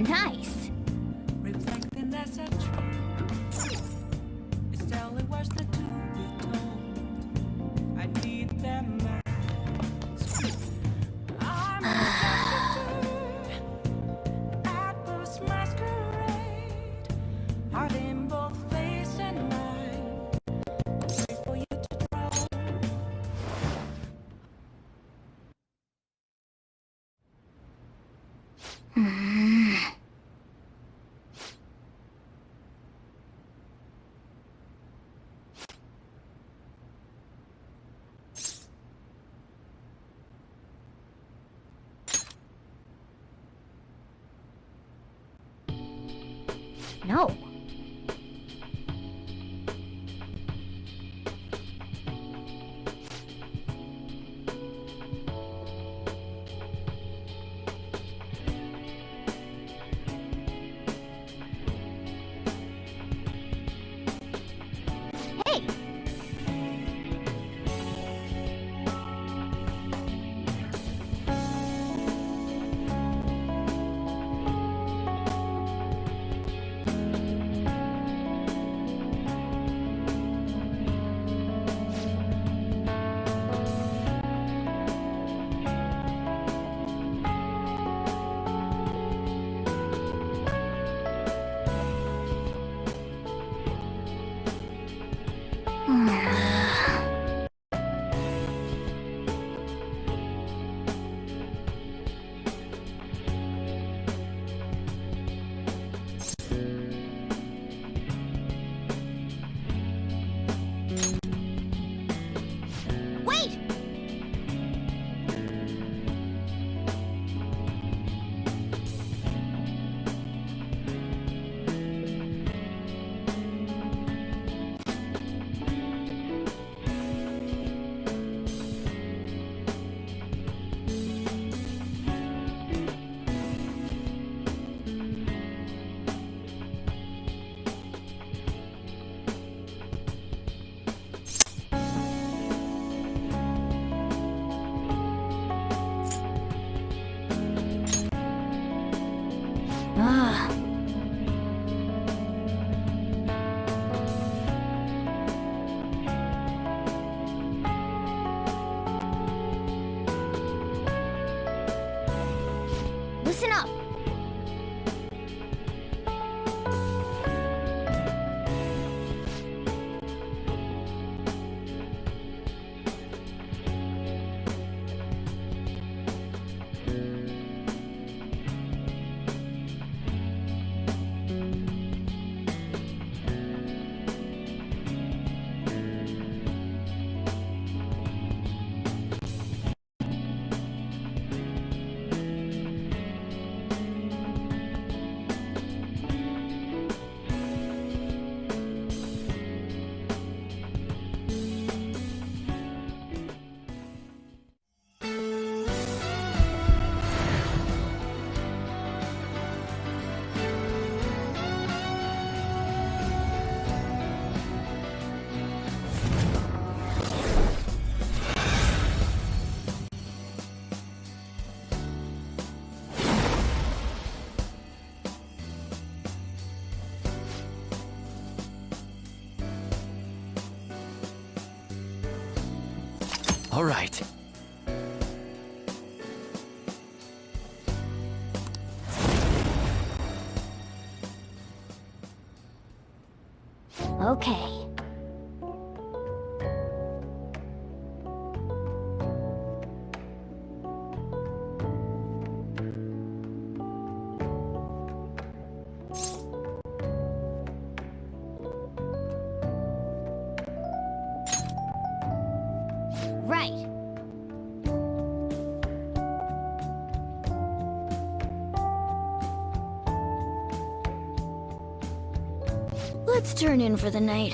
Nice. Reflecting as a truth. It's only words that to be told. I need them as I'm attracted to adverse masquerade. Heart in both face and mind. Wait for you to draw. No. Hey! Wait! Ah. Listen up. All right. Okay. Right. Let's turn in for the night.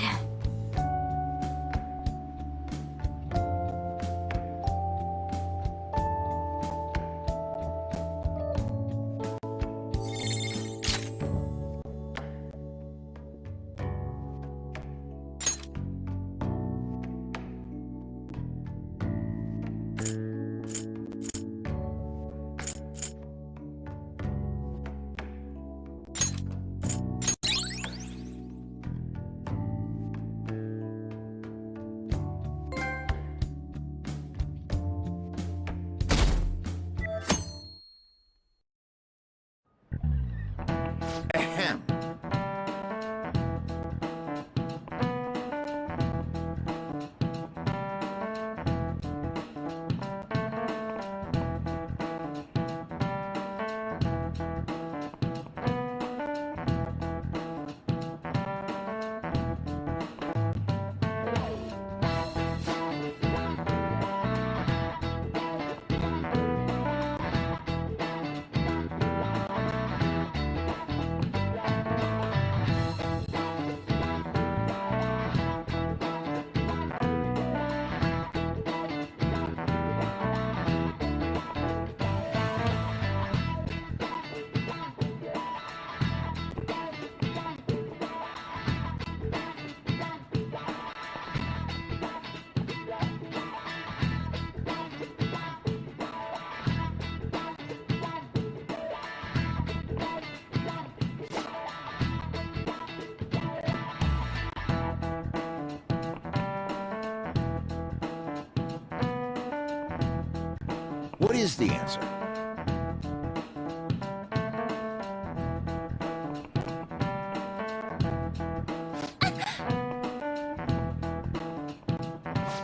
What is the answer?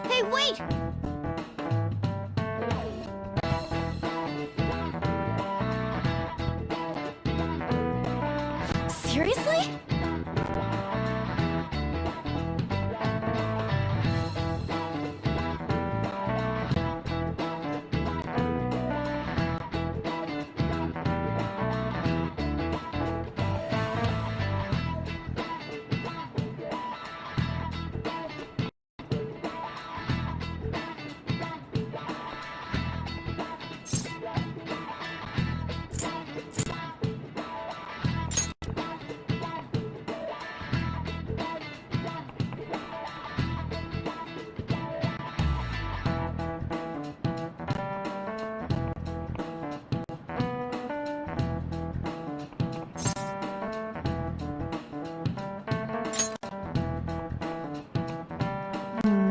Hey, wait! Seriously?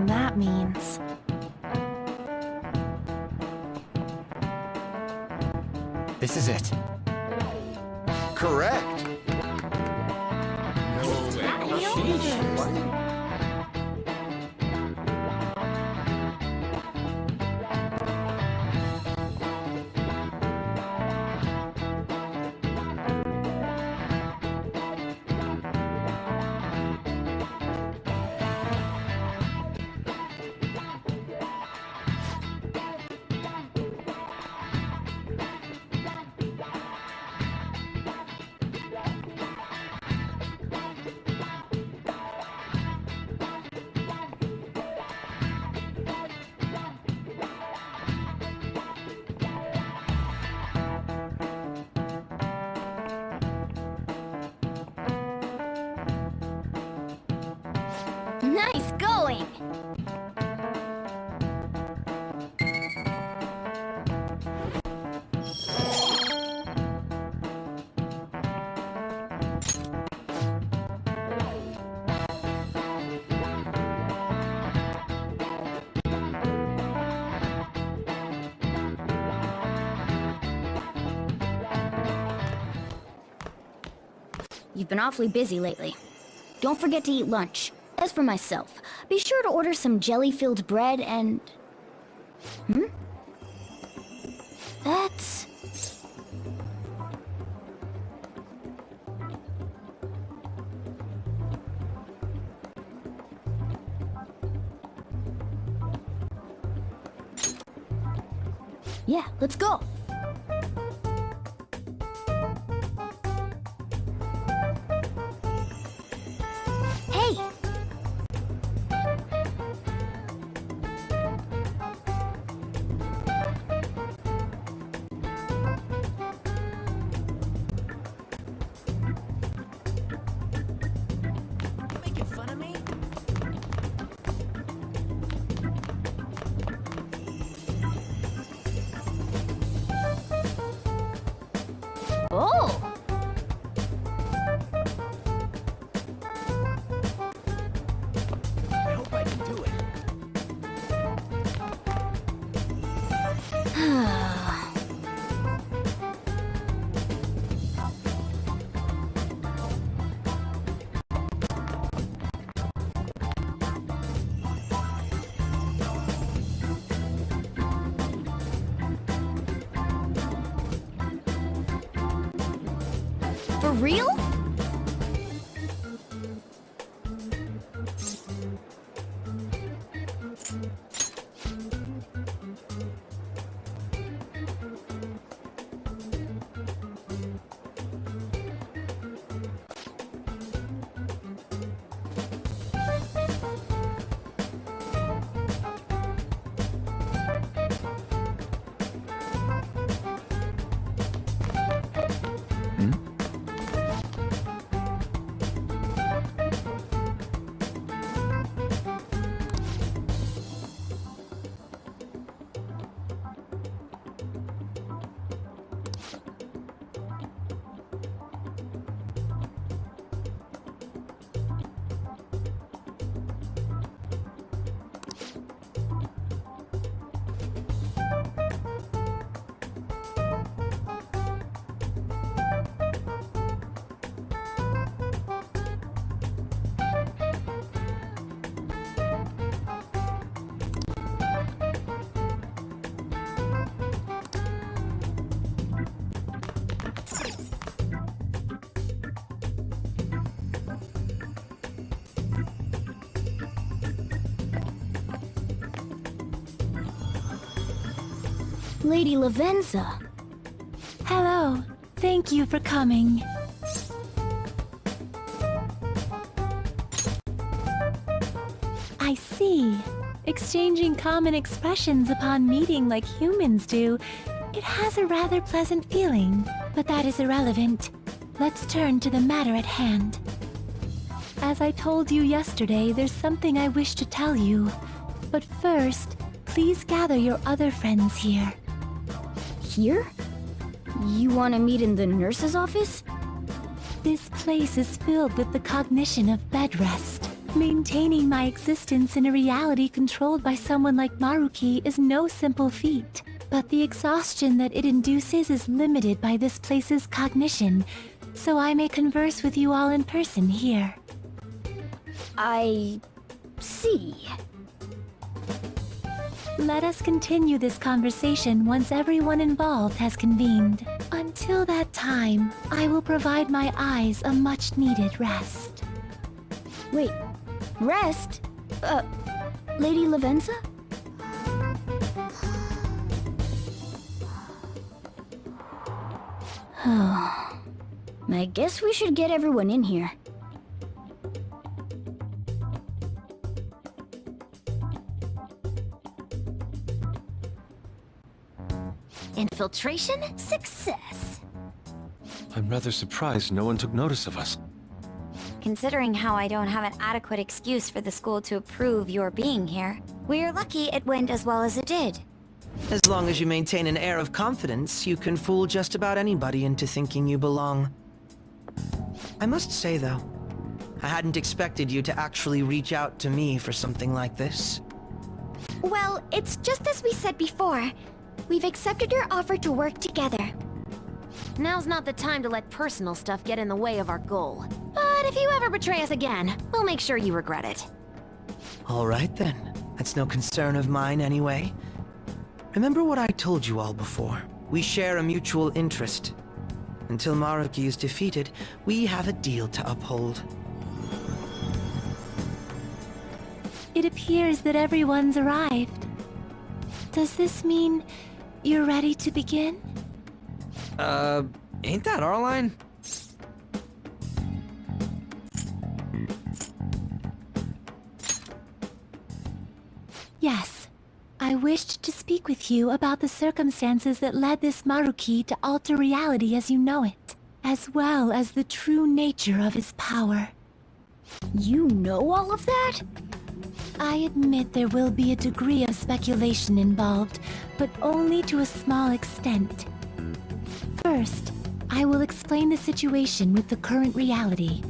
That means... This is it. Correct. Nice going! You've been awfully busy lately. Don't forget to eat lunch. As for myself, be sure to order some jelly-filled bread and... That's... Yeah, let's go! Hey! Making fun of me? Oh! I hope I can do it. For real? Lady Lavenza. Hello. Thank you for coming. I see. Exchanging common expressions upon meeting like humans do, it has a rather pleasant feeling. But that is irrelevant. Let's turn to the matter at hand. As I told you yesterday, there's something I wish to tell you. But first, please gather your other friends here. Here? You want to meet in the nurse's office? This place is filled with the cognition of bed rest. Maintaining my existence in a reality controlled by someone like Maruki is no simple feat. But the exhaustion that it induces is limited by this place's cognition, so I may converse with you all in person here. I see. Let us continue this conversation once everyone involved has convened. Until that time, I will provide my eyes a much-needed rest. Wait, rest? Lady Lavenza? I guess we should get everyone in here. Infiltration success. I'm rather surprised no one took notice of us. Considering how I don't have an adequate excuse for the school to approve your being here, we're lucky it went as well as it did. As long as you maintain an air of confidence, you can fool just about anybody into thinking you belong. I must say, though, I hadn't expected you to actually reach out to me for something like this. Well, it's just as we said before. We've accepted your offer to work together. Now's not the time to let personal stuff get in the way of our goal. But if you ever betray us again, we'll make sure you regret it. All right, then. That's no concern of mine, anyway. Remember what I told you all before. We share a mutual interest. Until Maruki is defeated, we have a deal to uphold. It appears that everyone's arrived. Does this mean you're ready to begin? Ain't that our line? Yes. I wished to speak with you about the circumstances that led this Maruki to alter reality as you know it, as well as the true nature of his power. You know all of that? I admit there will be a degree of speculation involved, but only to a small extent. First, I will explain the situation with the current reality.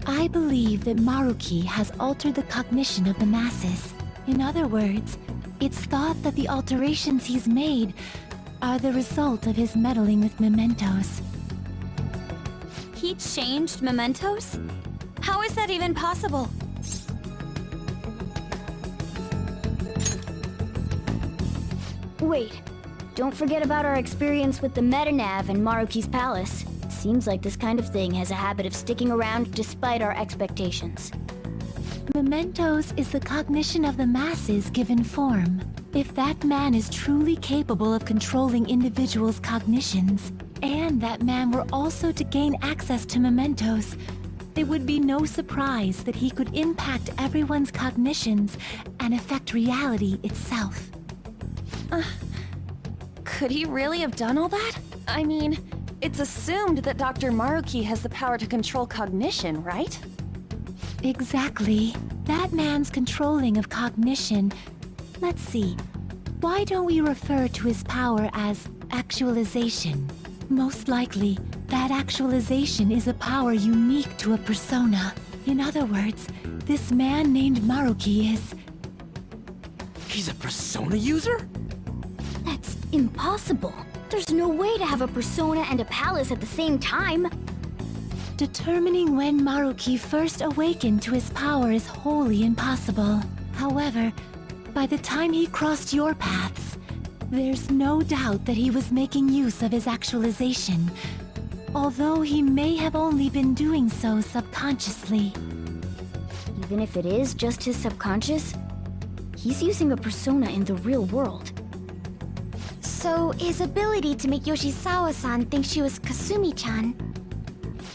I believe that Maruki has altered the cognition of the masses. In other words, it's thought that the alterations he's made are the result of his meddling with mementos. He changed mementos? How is that even possible? Wait, don't forget about our experience with the Metanav in Maruki's palace. Seems like this kind of thing has a habit of sticking around despite our expectations. Mementos is the cognition of the masses given form. If that man is truly capable of controlling individuals' cognitions, and that man were also to gain access to mementos, it would be no surprise that he could impact everyone's cognitions and affect reality itself. Could he really have done all that? I mean, it's assumed that Dr. Maruki has the power to control cognition, right? Exactly. That man's controlling of cognition. Let's see. Why don't we refer to his power as actualization? Most likely, that actualization is a power unique to a persona. In other words, this man named Maruki is... He's a persona user? That's impossible. There's no way to have a persona and a palace at the same time. Determining when Maruki first awakened to his power is wholly impossible. However, by the time he crossed your paths, there's no doubt that he was making use of his actualization, although he may have only been doing so subconsciously. Even if it is just his subconscious, he's using a persona in the real world. So his ability to make Yoshizawa-san think she was Kasumi-chan.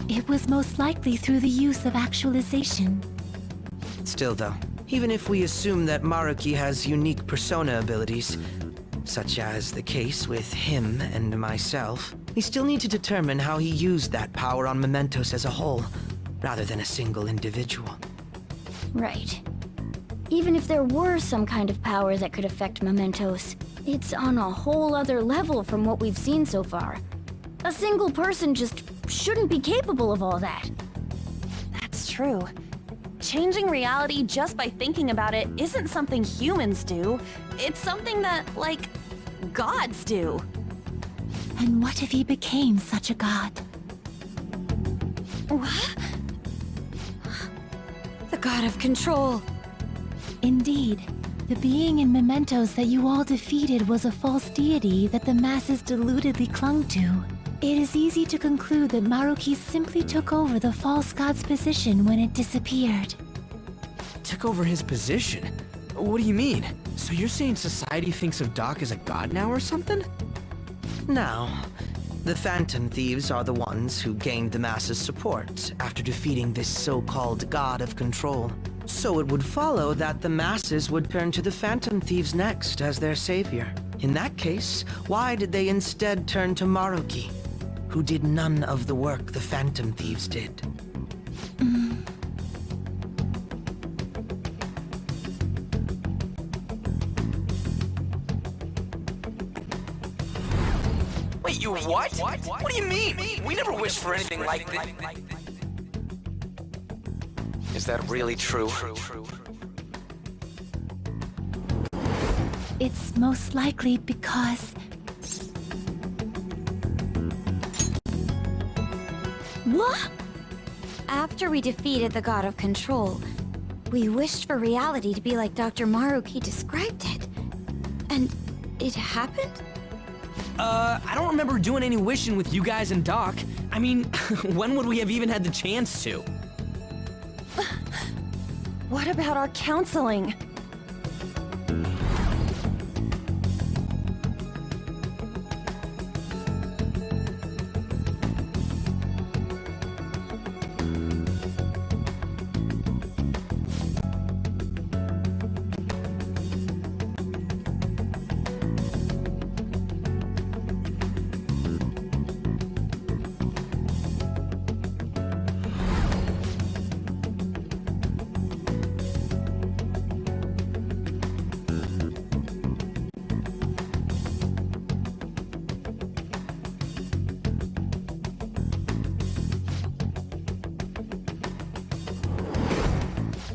It was most likely through the use of actualization. Still though, even if we assume that Maruki has unique persona abilities, such as the case with him and myself, we still need to determine how he used that power on Mementos as a whole, rather than a single individual. Right. Even if there were some kind of power that could affect Mementos, it's on a whole other level from what we've seen so far. A single person just shouldn't be capable of all that. That's true. Changing reality just by thinking about it isn't something humans do. It's something that, like, gods do. And what if he became such a god? What? The god of control. Indeed, the being in Mementos that you all defeated was a false deity that the masses deludedly clung to. It is easy to conclude that Maruki simply took over the false god's position when it disappeared. Took over his position? What do you mean? So you're saying society thinks of Doc as a god now or something? Now, the Phantom Thieves are the ones who gained the masses' support after defeating this so-called god of control. So it would follow that the masses would turn to the Phantom Thieves next as their savior. In that case, why did they instead turn to Maruki, who did none of the work the Phantom Thieves did? Wait, you what? What do you mean? We never wished for anything like this. Is that really true? It's most likely because... What? After we defeated the god of control, we wished for reality to be like Dr. Maruki described it. And it happened? I don't remember doing any wishing with you guys and Doc. I mean, when would we have even had the chance to? What about our counseling?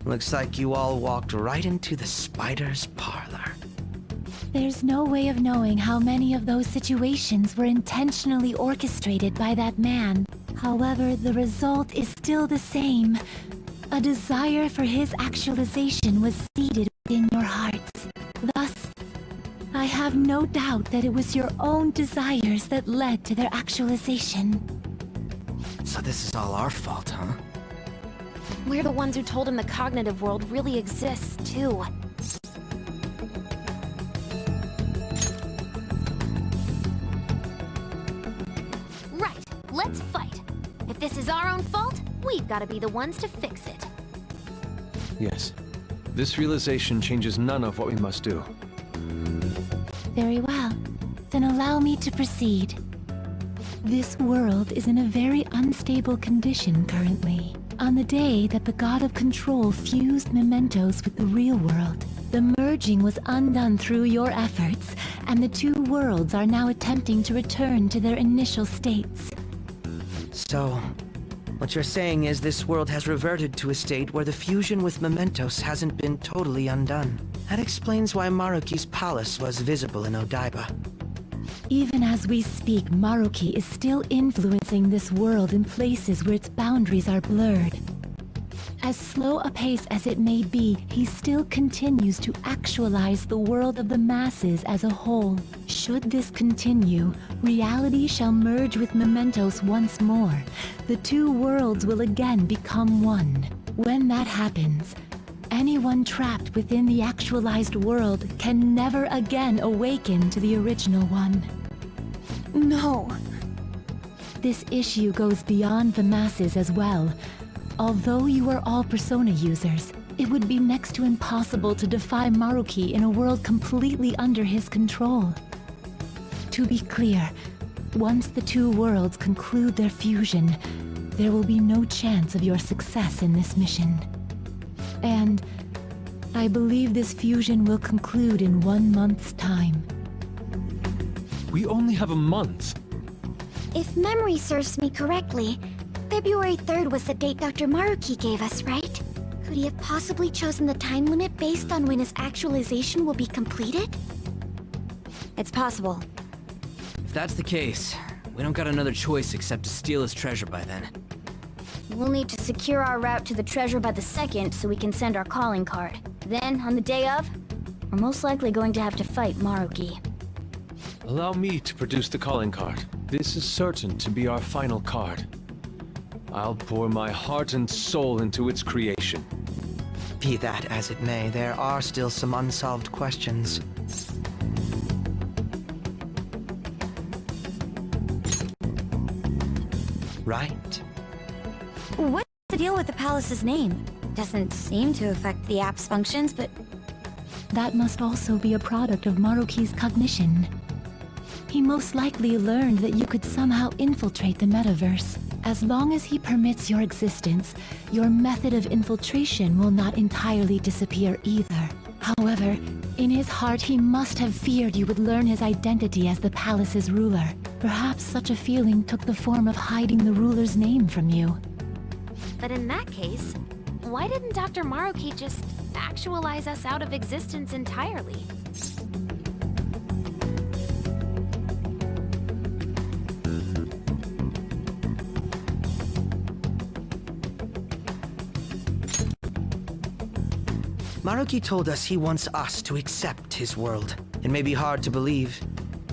Looks like you all walked right into the spider's parlor. There's no way of knowing how many of those situations were intentionally orchestrated by that man. However, the result is still the same. A desire for his actualization was seated within your hearts. Thus, I have no doubt that it was your own desires that led to their actualization. So this is all our fault, huh? We're the ones who told him the cognitive world really exists, too. Right, let's fight. If this is our own fault, we've got to be the ones to fix it. Yes. This realization changes none of what we must do. Very well. Then allow me to proceed. This world is in a very unstable condition currently. On the day that the God of Control fused Mementos with the real world, the merging was undone through your efforts, and the two worlds are now attempting to return to their initial states. So, what you're saying is this world has reverted to a state where the fusion with Mementos hasn't been totally undone. That explains why Maruki's palace was visible in Odaiba. Even as we speak, Maruki is still influencing this world in places where its boundaries are blurred. As slow a pace as it may be, he still continues to actualize the world of the masses as a whole. Should this continue, reality shall merge with Mementos once more. The two worlds will again become one. When that happens, Anyone trapped within the actualized world can never again awaken to the original one. No. This issue goes beyond the masses as well. Although you are all Persona users, it would be next to impossible to defy Maruki in a world completely under his control. To be clear, once the two worlds conclude their fusion, there will be no chance of your success in this mission. And I believe this fusion will conclude in 1 month's time. We only have a month. If memory serves me correctly, February 3rd was the date Dr. Maruki gave us, right? Could he have possibly chosen the time limit based on when his actualization will be completed? It's possible. If that's the case, we don't got another choice except to steal his treasure by then. We'll need to secure our route to the treasure by the 2nd so we can send our calling card. Then, on the day of, we're most likely going to have to fight Maruki. Allow me to produce the calling card. This is certain to be our final card. I'll pour my heart and soul into its creation. Be that as it may, there are still some unsolved questions. Right? What's the deal with the palace's name? Doesn't seem to affect the app's functions, but That must also be a product of Maruki's cognition. He most likely learned that you could somehow infiltrate the metaverse. As long as he permits your existence, your method of infiltration will not entirely disappear either. However, in his heart he must have feared you would learn his identity as the palace's ruler. Perhaps such a feeling took the form of hiding the ruler's name from you. But in that case, why didn't Dr. Maruki just actualize us out of existence entirely? Maruki told us he wants us to accept his world. It may be hard to believe,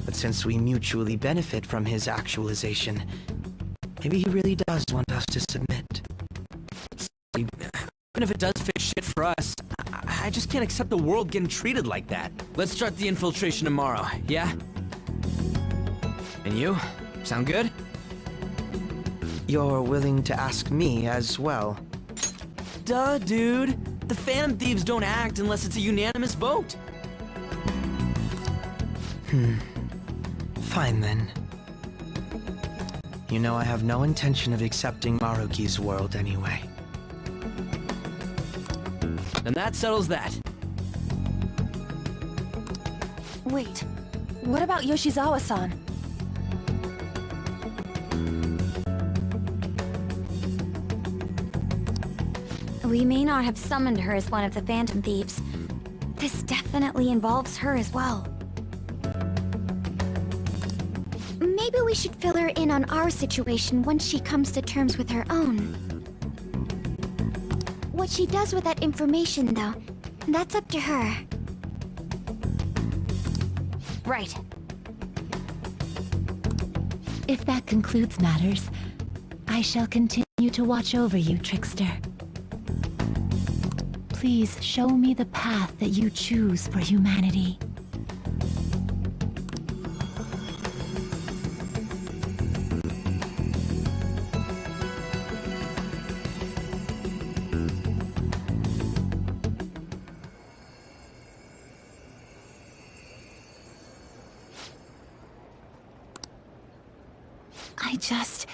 but since we mutually benefit from his actualization, maybe he really does want us to submit. Even if it does fix shit for us, I just can't accept the world getting treated like that. Let's start the infiltration tomorrow, yeah? And you? Sound good? You're willing to ask me as well. Duh, dude. The Phantom Thieves don't act unless it's a unanimous vote. Fine then. You know I have no intention of accepting Maruki's world anyway. And that settles that. Wait, what about Yoshizawa-san? we may not have summoned her as one of the Phantom Thieves. This definitely involves her as well. Maybe we should fill her in on our situation once she comes to terms with her own. What she does with that information, though, that's up to her. Right. If that concludes matters, I shall continue to watch over you, Trickster. Please show me the path that you choose for humanity. I just...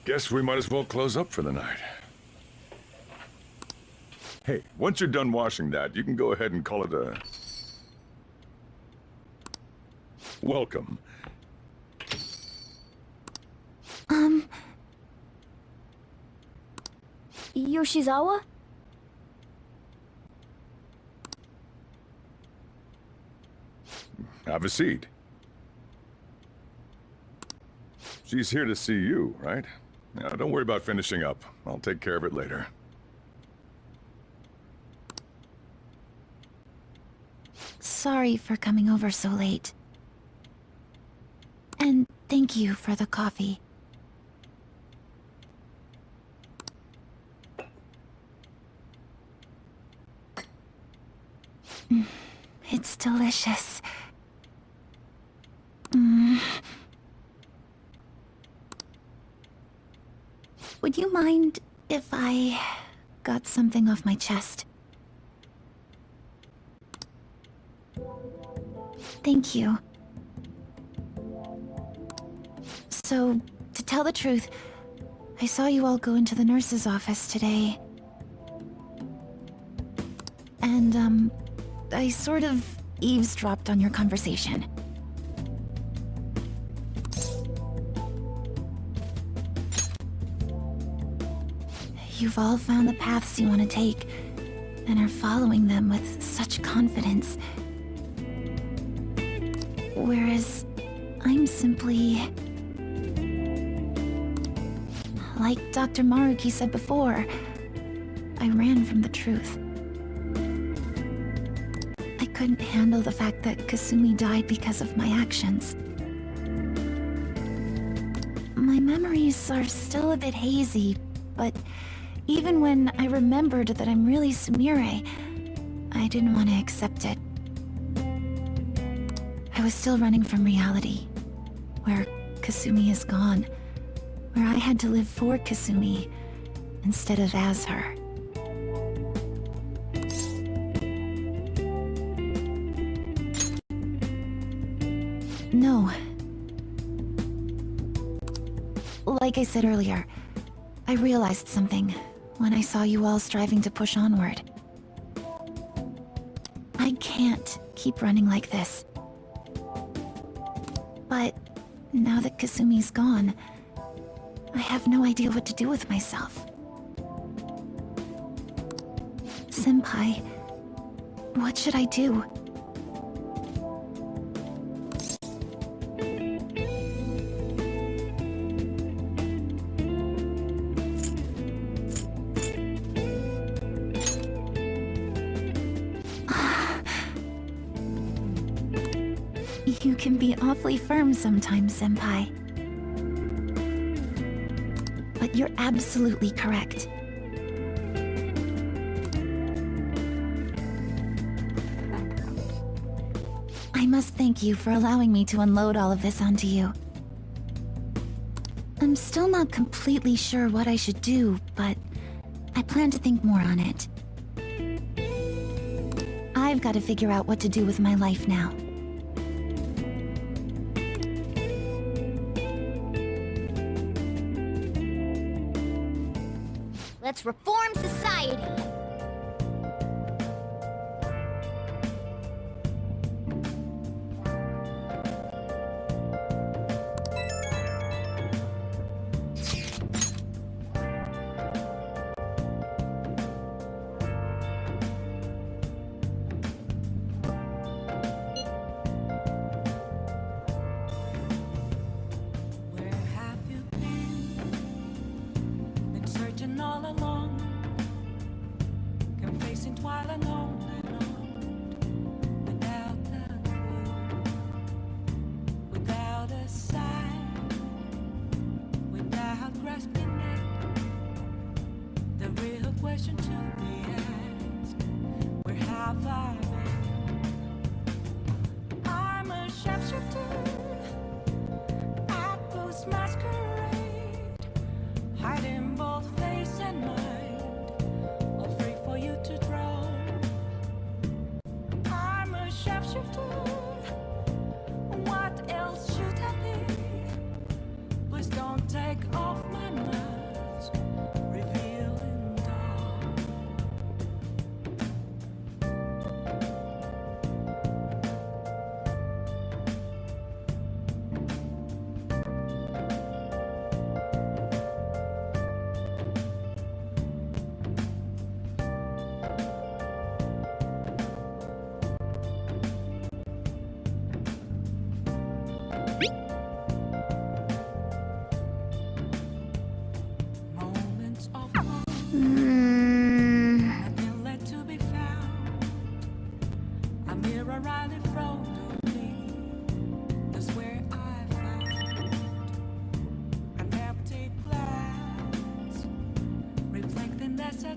Guess we might as well close up for the night. Hey, once you're done washing that, you can go ahead and call it a... welcome. Yoshizawa? Have a seat. She's here to see you, right? Now, don't worry about finishing up. I'll take care of it later. Sorry for coming over so late. And thank you for the coffee. It's delicious. Would you mind if I got something off my chest? Thank you. So, to tell the truth, I saw you all go into the nurse's office today. And, I sort of eavesdropped on your conversation. You've all found the paths you want to take, and are following them with such confidence. Whereas, I'm simply... Like Dr. Maruki said before, I ran from the truth. I couldn't handle the fact that Kasumi died because of my actions. My memories are still a bit hazy, but even when I remembered that I'm really Sumire, I didn't want to accept it. I was still running from reality, where Kasumi is gone, where I had to live for Kasumi instead of as her. No. Like I said earlier, I realized something when I saw you all striving to push onward. I can't keep running like this. But now that Kasumi's gone, I have no idea what to do with myself. Senpai, what should I do? You can be awfully firm sometimes, Senpai. But you're absolutely correct. I must thank you for allowing me to unload all of this onto you. I'm still not completely sure what I should do, but I plan to think more on it. I've got to figure out what to do with my life now. Let's reform society! Where have you been? Been searching all along, confessing while alone and on, without a clue, without a sign, without grasping it. The real question to be asked: where have I been? I'm a shapeshifter. Outpost masquerade, hiding both face and mind, all free for you to draw. I'm a shapeshifter. What else should I be? Please don't take off my mask, revealing dawn. Moments of love, nothing left to be found. I'm mirror right in front of me. That's where I found. I never take glass, reflecting that's a